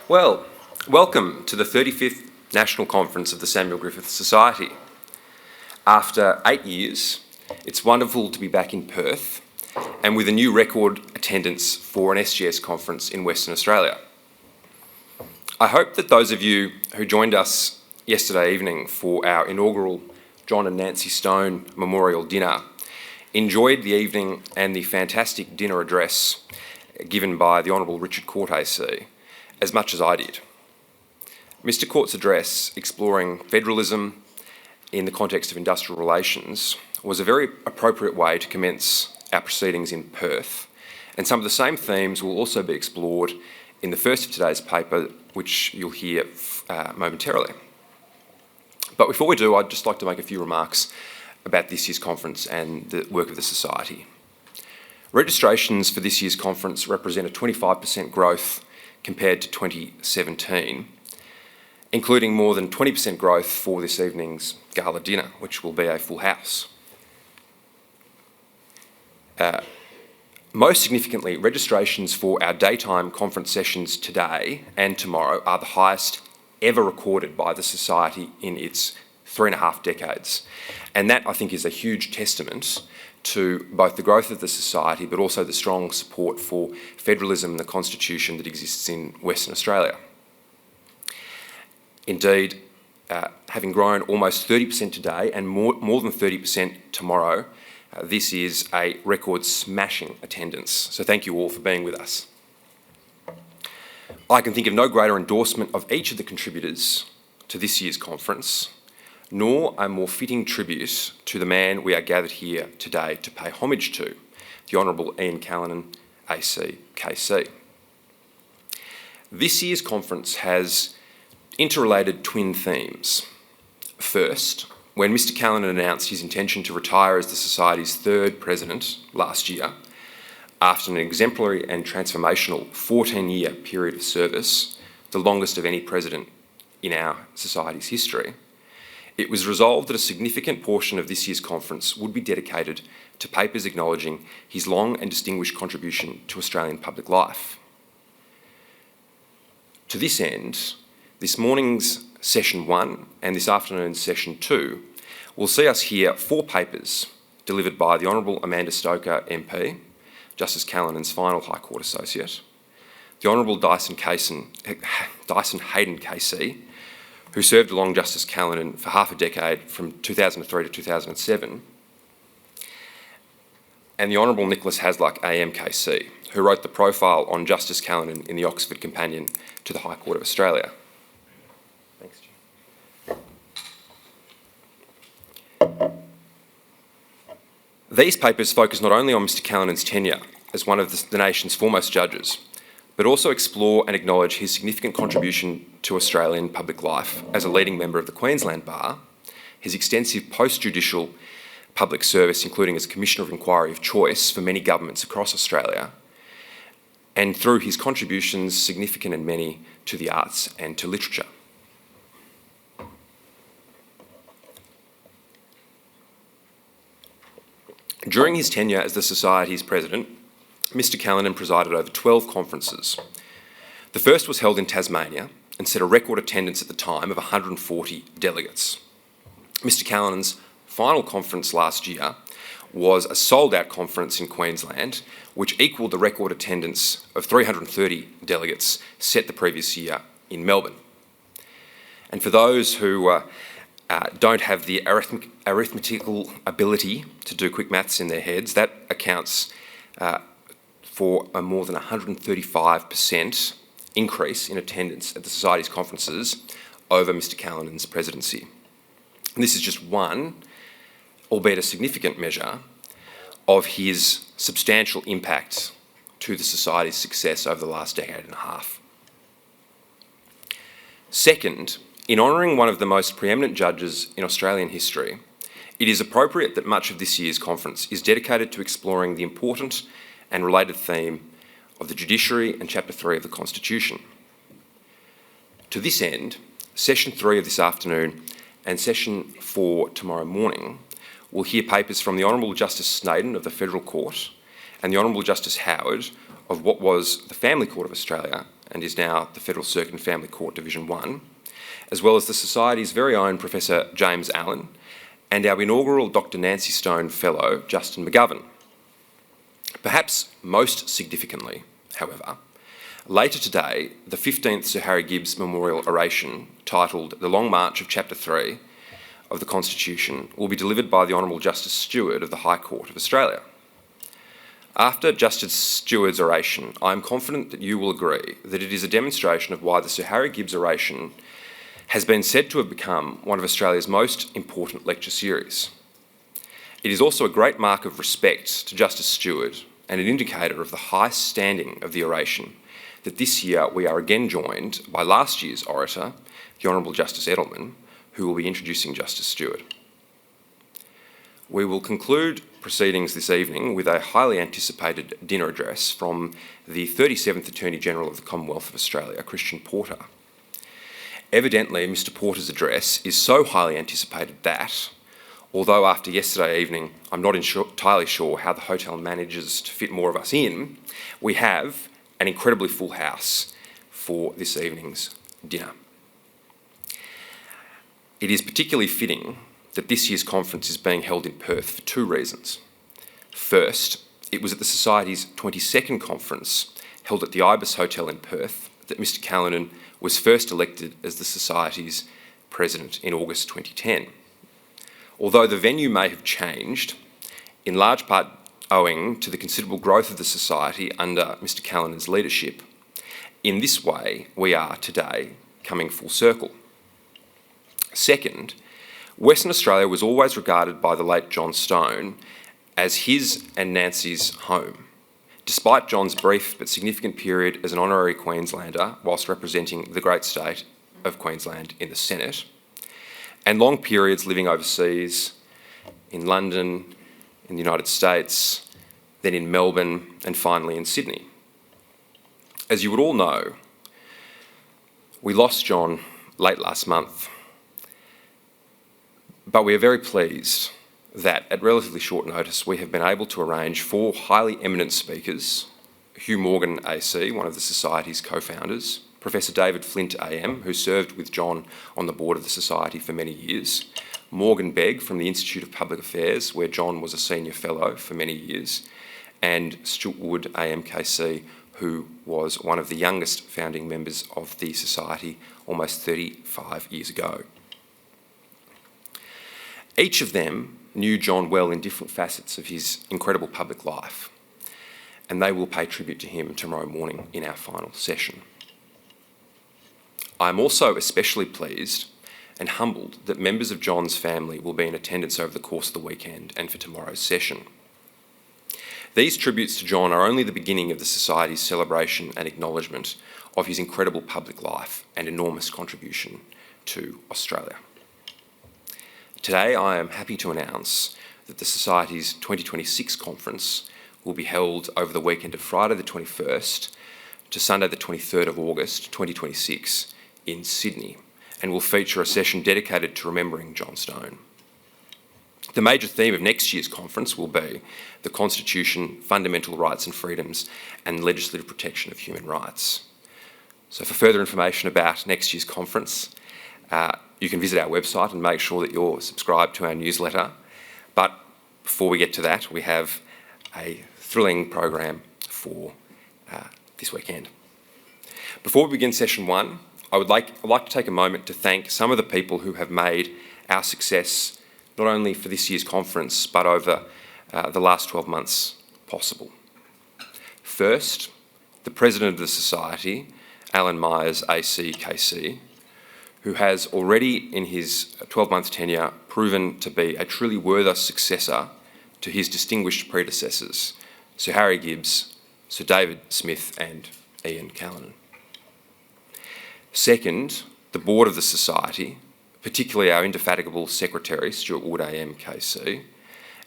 Well, welcome to the 35th National Conference of the Samuel Griffith Society. After 8 years, it's wonderful to be back in Perth and with a new record attendance for an SGS conference in Western Australia. I hope that those of you who joined us yesterday evening for our inaugural John and Nancy Stone Memorial Dinner enjoyed the evening and the fantastic dinner address given by the Honourable Richard Court AC as much as I did. Mr Court's address, exploring federalism in the context of industrial relations, was a very appropriate way to commence our proceedings in Perth, and some of the same themes will also be explored in the first of today's paper, which you'll hear momentarily. But before we do, I'd just like to make a few remarks about this year's conference and the work of the Society. Registrations for this year's conference represent a 25% growth compared to 2017, including more than 20% growth for this evening's gala dinner, which will be a full house. Most significantly, registrations for our daytime conference sessions today and tomorrow are the highest ever recorded by the Society in its 3.5 decades. And that, I think, is a huge testament to both the growth of the Society but also the strong support for federalism and the Constitution that exists in Western Australia. Indeed, having grown almost 30% today and more than 30% tomorrow, this is a record-smashing attendance. So thank you all for being with us. I can think of no greater endorsement of each of the contributors to this year's conference, nor a more fitting tribute to the man we are gathered here today to pay homage to, the Honourable Ian Callanan, AC, KC. This year's conference has interrelated twin themes. First, when Mr Callanan announced his intention to retire as the Society's third president last year, after an exemplary and transformational 14-year period of service, the longest of any president in our Society's history, it was resolved that a significant portion of this year's conference would be dedicated to papers acknowledging his long and distinguished contribution to Australian public life. To this end, this morning's Session 1 and this afternoon's Session 2 will see us hear 4 papers delivered by the Honourable Amanda Stoker MP, Justice Callanan's final High Court Associate, the Honourable Dyson Hayden KC, who served along Justice Callanan for half a decade from 2003 to 2007, and the Honourable Nicholas Hasluck AMKC, who wrote the profile on Justice Callanan in the Oxford Companion to the High Court of Australia. Thanks, Jim. These papers focus not only on Mr Callanan's tenure as one of the nation's foremost judges, but also explore and acknowledge his significant contribution to Australian public life as a leading member of the Queensland Bar, his extensive post-judicial public service, including as Commissioner of Inquiry of Choice for many governments across Australia, and through his contributions, significant and many, to the arts and to literature. During his tenure as the Society's president, Mr Callanan presided over 12 conferences. The first was held in Tasmania and set a record attendance at the time of 140 delegates. Mr Callanan's final conference last year was a sold-out conference in Queensland, which equalled the record attendance of 330 delegates set the previous year in Melbourne. And for those who don't have the arithmetical ability to do quick maths in their heads, that accounts for a more than 135% increase in attendance at the Society's conferences over Mr Callanan's presidency. And this is just one, albeit a significant measure, of his substantial impact to the Society's success over the last decade and a half. Second, in honouring one of the most preeminent judges in Australian history, it is appropriate that much of this year's conference is dedicated to exploring the important and related theme of the judiciary and Chapter 3 of the Constitution. To this end, Session 3 of this afternoon and Session 4 tomorrow morning will hear papers from the Honourable Justice Snowden of the Federal Court and the Honourable Justice Howard of what was the Family Court of Australia and is now the Federal Circuit and Family Court Division 1, as well as the Society's very own Professor James Allen and our inaugural Dr. Nancy Stone Fellow, Justin McGovern. Perhaps most significantly, however, later today, the 15th Sir Harry Gibbs Memorial Oration, titled The Long March of Chapter 3 of the Constitution, will be delivered by the Honourable Justice Stewart of the High Court of Australia. After Justice Stewart's oration, I am confident that you will agree that it is a demonstration of why the Sir Harry Gibbs Oration has been said to have become one of Australia's most important lecture series. It is also a great mark of respect to Justice Stewart and an indicator of the high standing of the oration that this year we are again joined by last year's orator, the Honourable Justice Edelman, who will be introducing Justice Stewart. We will conclude proceedings this evening with a highly anticipated dinner address from the 37th Attorney-General of the Commonwealth of Australia, Christian Porter. Evidently, Mr Porter's address is so highly anticipated that, although after yesterday evening I'm not entirely sure how the hotel manages to fit more of us in, we have an incredibly full house for this evening's dinner. It is particularly fitting that this year's conference is being held in Perth for two reasons. First, it was at the Society's 22nd conference, held at the Ibis Hotel in Perth, that Mr Callanan was first elected as the Society's president in August 2010. Although the venue may have changed, in large part owing to the considerable growth of the Society under Mr Callanan's leadership, in this way we are today coming full circle. Second, Western Australia was always regarded by the late John Stone as his and Nancy's home, despite John's brief but significant period as an honorary Queenslander whilst representing the great state of Queensland in the Senate, and long periods living overseas, in London, in the United States, then in Melbourne, and finally in Sydney. As you would all know, we lost John late last month, but we are very pleased that at relatively short notice we have been able to arrange four highly eminent speakers: Hugh Morgan AC, one of the Society's co-founders, Professor David Flint AM, who served with John on the board of the Society for many years, Morgan Begg from the Institute of Public Affairs, where John was a senior fellow for many years, and Stuart Wood AMKC, who was one of the youngest founding members of the Society almost 35 years ago. Each of them knew John well in different facets of his incredible public life, and they will pay tribute to him tomorrow morning in our final session. I am also especially pleased and humbled that members of John's family will be in attendance over the course of the weekend and for tomorrow's session. These tributes to John are only the beginning of the Society's celebration and acknowledgement of his incredible public life and enormous contribution to Australia. Today I am happy to announce that the Society's 2026 conference will be held over the weekend of Friday the 21st to Sunday the 23rd of August 2026 in Sydney, and will feature a session dedicated to remembering John Stone. The major theme of next year's conference will be the Constitution, fundamental rights and freedoms, and legislative protection of human rights. So for further information about next year's conference, you can visit our website and make sure that you're subscribed to our newsletter. But before we get to that, we have a thrilling program for this weekend. Before we begin session one, I would like to take a moment to thank some of the people who have made our success, not only for this year's conference, but over the last 12 months possible. First, the President of the Society, Alan Myers ACKC, who has already in his 12-month tenure proven to be a truly worthy successor to his distinguished predecessors, Sir Harry Gibbs, Sir David Smith and Ian Callanan. Second, the Board of the Society, particularly our indefatigable Secretary, Stuart Wood AMKC,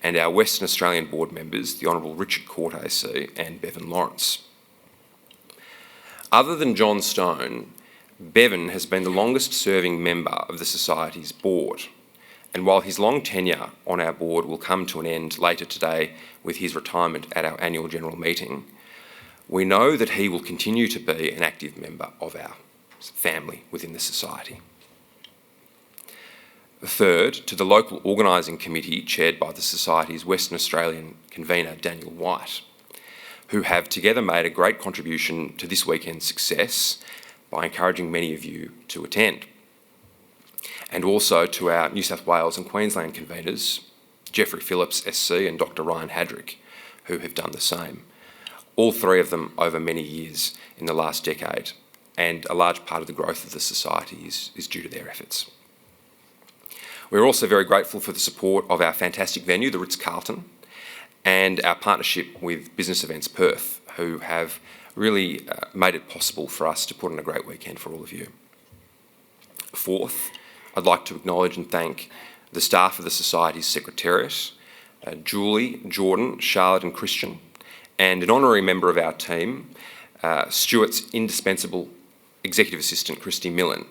and our Western Australian board members, the Honourable Richard Court AC and Bevan Lawrence. Other than John Stone, Bevan has been the longest serving member of the Society's board, and while his long tenure on our board will come to an end later today with his retirement at our annual general meeting, we know that he will continue to be an active member of our family within the Society. Third, to the local organising committee chaired by the Society's Western Australian convener, Daniel White, who have together made a great contribution to this weekend's success by encouraging many of you to attend. And also to our New South Wales and Queensland conveners, Geoffrey Phillips SC and Dr Ryan Hadrick, who have done the same. All three of them over many years in the last decade, and a large part of the growth of the Society is due to their efforts. We're also very grateful for the support of our fantastic venue, the Ritz-Carlton, and our partnership with Business Events Perth, who have really made it possible for us to put on a great weekend for all of you. Fourth, I'd like to acknowledge and thank the staff of the Society's Secretariat, Julie, Jordan, Charlotte and Christian, and an honorary member of our team, Stuart's indispensable Executive Assistant, Christy Millen.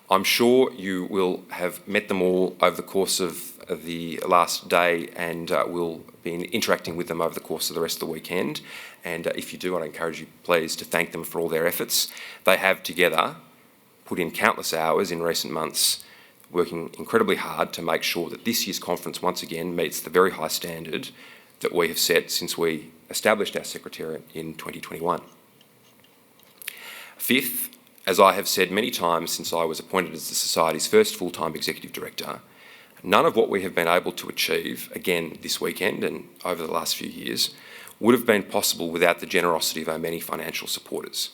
I'm sure you will have met them all over the course of the last day and will be interacting with them over the course of the rest of the weekend. And if you do, I'd encourage you, please, to thank them for all their efforts. They have together put in countless hours in recent months, working incredibly hard to make sure that this year's conference once again meets the very high standard that we have set since we established our Secretariat in 2021. Fifth, as I have said many times since I was appointed as the Society's first full-time Executive Director, none of what we have been able to achieve, again this weekend and over the last few years, would have been possible without the generosity of our many financial supporters,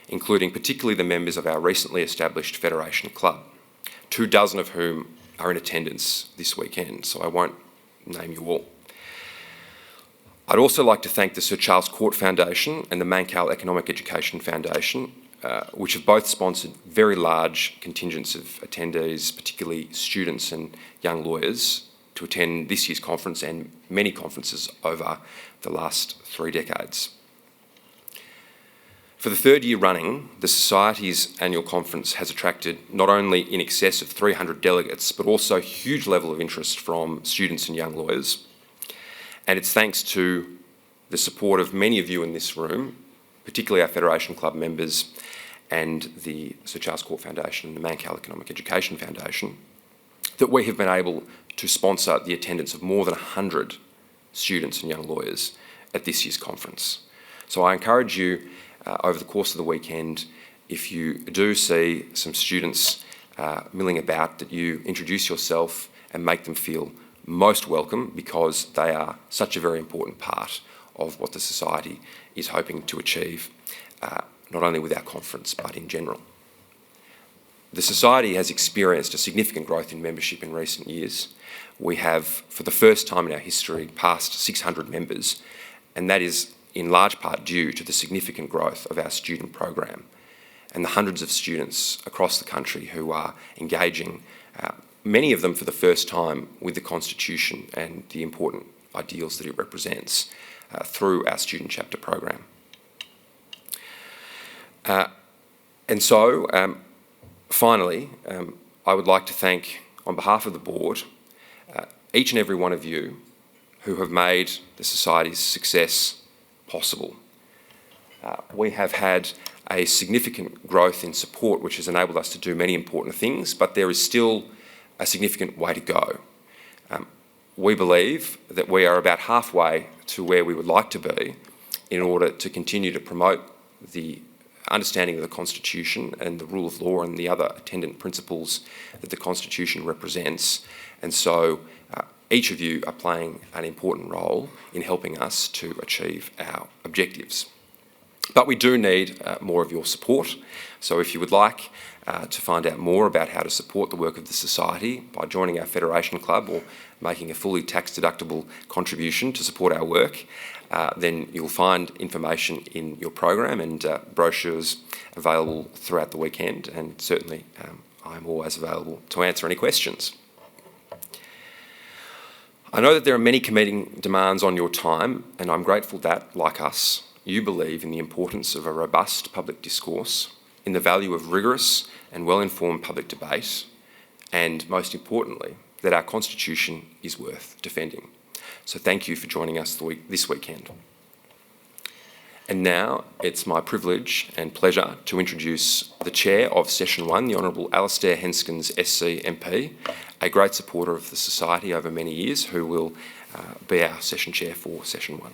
including particularly the members of our recently established Federation Club, 24 of whom are in attendance this weekend, so I won't name you all. I'd also like to thank the Sir Charles Court Foundation and the Mankell Economic Education Foundation, which have both sponsored very large contingents of attendees, particularly students and young lawyers, to attend this year's conference and many conferences over the last 3 decades. For the 3rd year running, the Society's annual conference has attracted not only in excess of 300 delegates, but also a huge level of interest from students and young lawyers. And it's thanks to the support of many of you in this room, particularly our Federation Club members and the Sir Charles Court Foundation and the Mankell Economic Education Foundation, that we have been able to sponsor the attendance of more than 100 students and young lawyers at this year's conference. So I encourage you over the course of the weekend, if you do see some students milling about, that you introduce yourself and make them feel most welcome, because they are such a very important part of what the Society is hoping to achieve, not only with our conference, but in general. The Society has experienced a significant growth in membership in recent years. We have, for the first time in our history, passed 600 members, and that is in large part due to the significant growth of our student program and the hundreds of students across the country who are engaging, many of them for the first time, with the Constitution and the important ideals that it represents through our student chapter program. Finally, I would like to thank, on behalf of the board, each and every one of you who have made the Society's success possible. We have had a significant growth in support, which has enabled us to do many important things, but there is still a significant way to go. We believe that we are about halfway to where we would like to be in order to continue to promote the understanding of the Constitution and the rule of law and the other attendant principles that the Constitution represents. And so each of you are playing an important role in helping us to achieve our objectives. But we do need more of your support. So if you would like to find out more about how to support the work of the Society by joining our Federation Club or making a fully tax-deductible contribution to support our work, then you'll find information in your program and brochures available throughout the weekend, and certainly I'm always available to answer any questions. I know that there are many competing demands on your time, and I'm grateful that, like us, you believe in the importance of a robust public discourse, in the value of rigorous and well-informed public debate, and most importantly, that our Constitution is worth defending. So thank you for joining us this weekend. And now it's my privilege and pleasure to introduce the Chair of Session 1, the Honourable Alastair Henskins SC MP, a great supporter of the Society over many years, who will be our Session Chair for Session 1.